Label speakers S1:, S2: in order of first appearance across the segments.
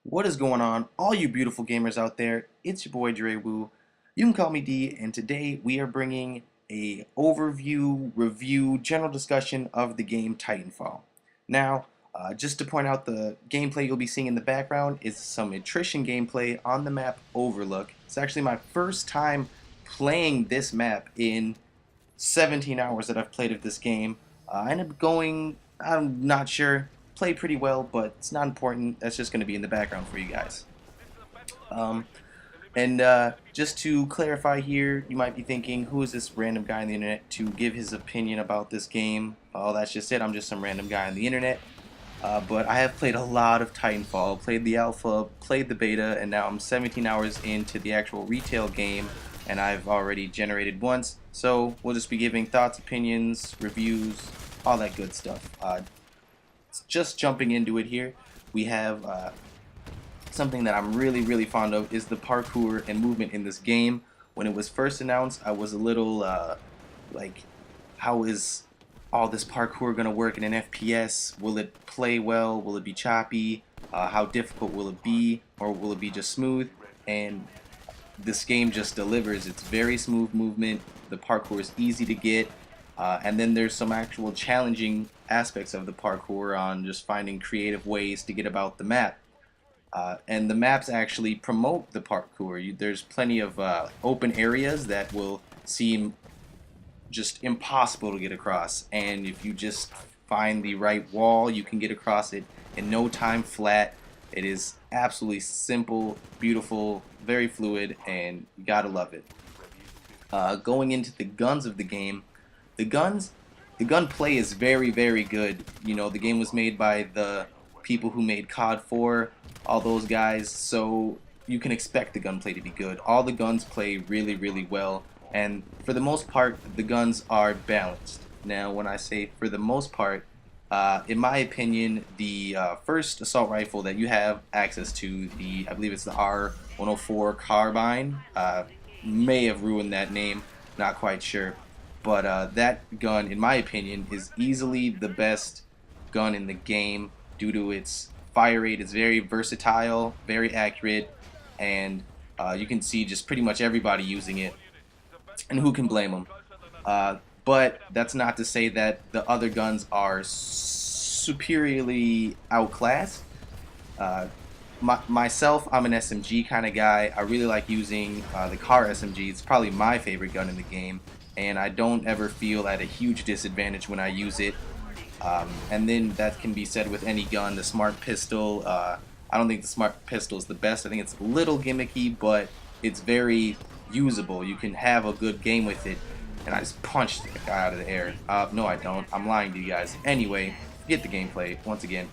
S1: What is going on, all you beautiful gamers out there? It's your boy DreWooo. You can call me D, and today we are bringing a overview, review, general discussion of the game Titanfall. Now, just to point out, the gameplay you'll be seeing in the background is some Attrition gameplay on the map Overlook. It's actually my first time playing this map in 17 hours that I've played of this game. I ended up going, I'm not sure, played pretty well, but it's not important. That's just going to be in the background for you guys. Um, and just to clarify here, you might be thinking, who is this random guy on the internet to give his opinion about this game? Oh, that's just it. I'm just some random guy on the internet. But I have played a lot of Titanfall, played the alpha, played the beta, and now I'm 17 hours into the actual retail game, and I've already generated once. So we'll just be giving thoughts, opinions, reviews, all that good stuff. Just jumping into it here, we have something that I'm really fond of is the parkour and movement in this game. When it was first announced, I was a little like, how is all this parkour gonna work in an FPS? Will it play well? Will it be choppy? How difficult will it be? Or will it be just smooth? And this game just delivers. It's very smooth movement. The parkour is easy to get. And then there's some actual challenging aspects of the parkour on just finding creative ways to get about the map. And the maps actually promote the parkour. There's plenty of open areas that will seem just impossible to get across, and if you just find the right wall, you can get across it in no time flat. It is absolutely simple, beautiful, very fluid, and you gotta love it. Going into the guns of the game, the gunplay is very good. You know, the game was made by the people who made COD 4, all those guys, so you can expect the gunplay to be good. All the guns play really well, and for the most part, the guns are balanced. Now, when I say for the most part, in my opinion, the first assault rifle that you have access to, I believe it's the R104 carbine, may have ruined that name, not quite sure. But that gun, in my opinion, is easily the best gun in the game due to its fire rate. It's very versatile, very accurate, and you can see just pretty much everybody using it. And who can blame them? But that's not to say that the other guns are superiorly outclassed. Myself, I'm an SMG kind of guy. I really like using the car SMG. It's probably my favorite gun in the game, and I don't ever feel at a huge disadvantage when I use it. And then that can be said with any gun. The smart pistol, I don't think the smart pistol is the best. I think it's a little gimmicky, but it's very usable. You can have a good game with it. And I just punched the guy out of the air. No, I don't. I'm lying to you guys. Anyway, forget the gameplay once again.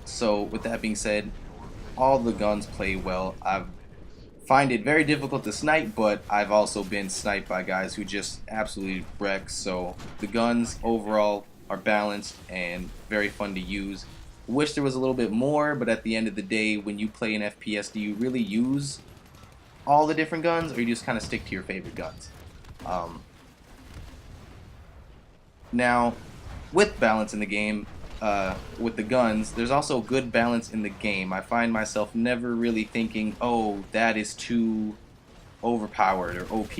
S1: So with that being said, all the guns play well. I find it very difficult to snipe, but I've also been sniped by guys who just absolutely wreck. So the guns overall are balanced and very fun to use. Wish there was a little bit more, but at the end of the day, when you play an FPS, do you really use all the different guns, or you just kind of stick to your favorite guns? Now, with balance in the game, with the guns, there's also good balance in the game. I find myself never really thinking, oh, that is too overpowered or OP.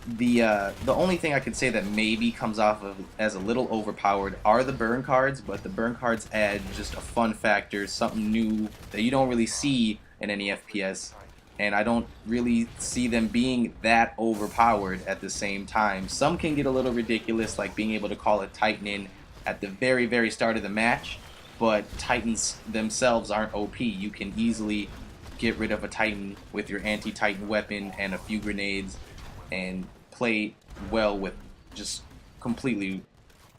S1: The only thing I could say that maybe comes off of as a little overpowered are the burn cards, but the burn cards add just a fun factor, something new that you don't really see in any FPS. And I don't really see them being that overpowered at the same time. Some can get a little ridiculous, like being able to call a Titan in at the very start of the match, but Titans themselves aren't OP. You can easily get rid of a Titan with your anti-Titan weapon and a few grenades and play well with just completely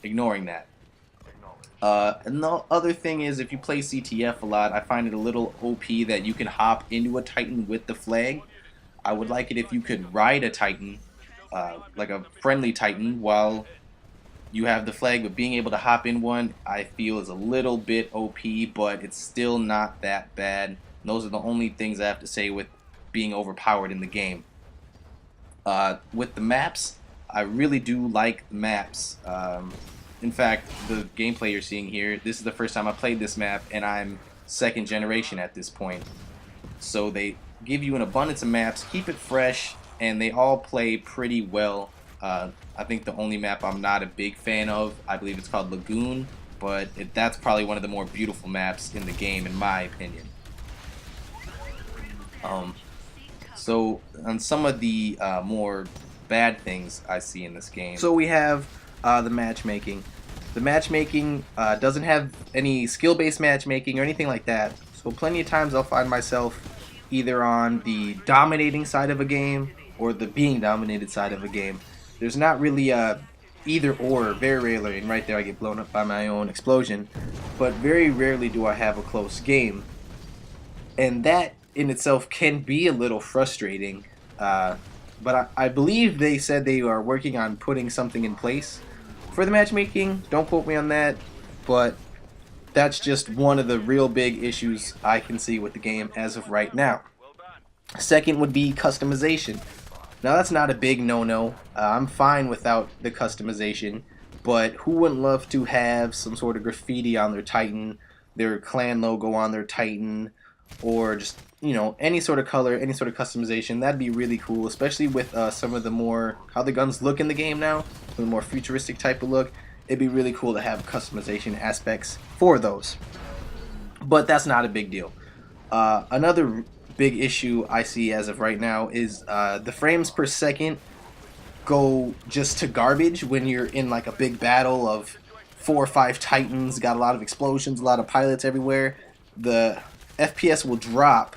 S1: ignoring that. And the other thing is, if you play CTF a lot, I find it a little OP that you can hop into a Titan with the flag. I would like it if you could ride a Titan, like a friendly Titan, while you have the flag, but being able to hop in one, I feel is a little bit OP, but it's still not that bad. And those are the only things I have to say with being overpowered in the game. With the maps, I really do like the maps. In fact, the gameplay you're seeing here, this is the first time I played this map, and I'm second generation at this point. So they give you an abundance of maps, keep it fresh, and they all play pretty well. I think the only map I'm not a big fan of, I believe it's called Lagoon, but that's probably one of the more beautiful maps in the game, in my opinion. So on some of the more bad things I see in this game, so we have the matchmaking. The matchmaking doesn't have any skill-based matchmaking or anything like that. So plenty of times I'll find myself either on the dominating side of a game or the being dominated side of a game. There's not really either or, very rarely, and right there I get blown up by my own explosion, but very rarely do I have a close game. And that in itself can be a little frustrating, but I believe they said they are working on putting something in place for the matchmaking. Don't quote me on that, but that's just one of the real big issues I can see with the game as of right now. Second would be customization. Now that's not a big no-no. I'm fine without the customization, but who wouldn't love to have some sort of graffiti on their Titan, their clan logo on their Titan, or just, you know, any sort of color, any sort of customization? That'd be really cool, especially with some of the more, how the guns look in the game now, the more futuristic type of look. It'd be really cool to have customization aspects for those. But that's not a big deal. Another big issue I see as of right now is the frames per second go just to garbage when you're in like a big battle of 4 or 5 Titans, got a lot of explosions, a lot of pilots everywhere. The FPS will drop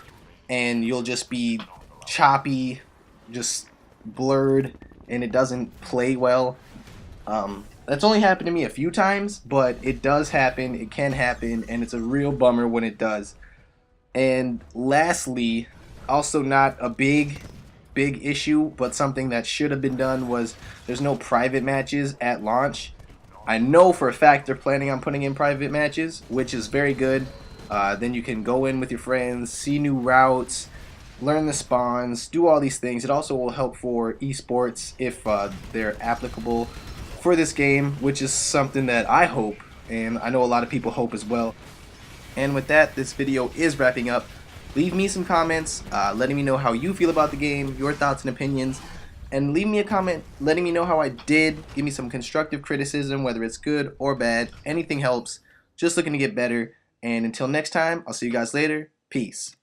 S1: and you'll just be choppy, just blurred, and it doesn't play well. That's only happened to me a few times, but it does happen, it can happen, and it's a real bummer when it does. And lastly, also not a big issue, but something that should have been done, was there's no private matches at launch. I know for a fact they're planning on putting in private matches, which is very good. Then you can go in with your friends, see new routes, learn the spawns, do all these things. It also will help for esports if they're applicable for this game, which is something that I hope, and I know a lot of people hope as well. And with that, this video is wrapping up. Leave me some comments letting me know how you feel about the game, your thoughts and opinions, and leave me a comment letting me know how I did. Give me some constructive criticism, whether it's good or bad. Anything helps. Just looking to get better. And until next time, I'll see you guys later. Peace.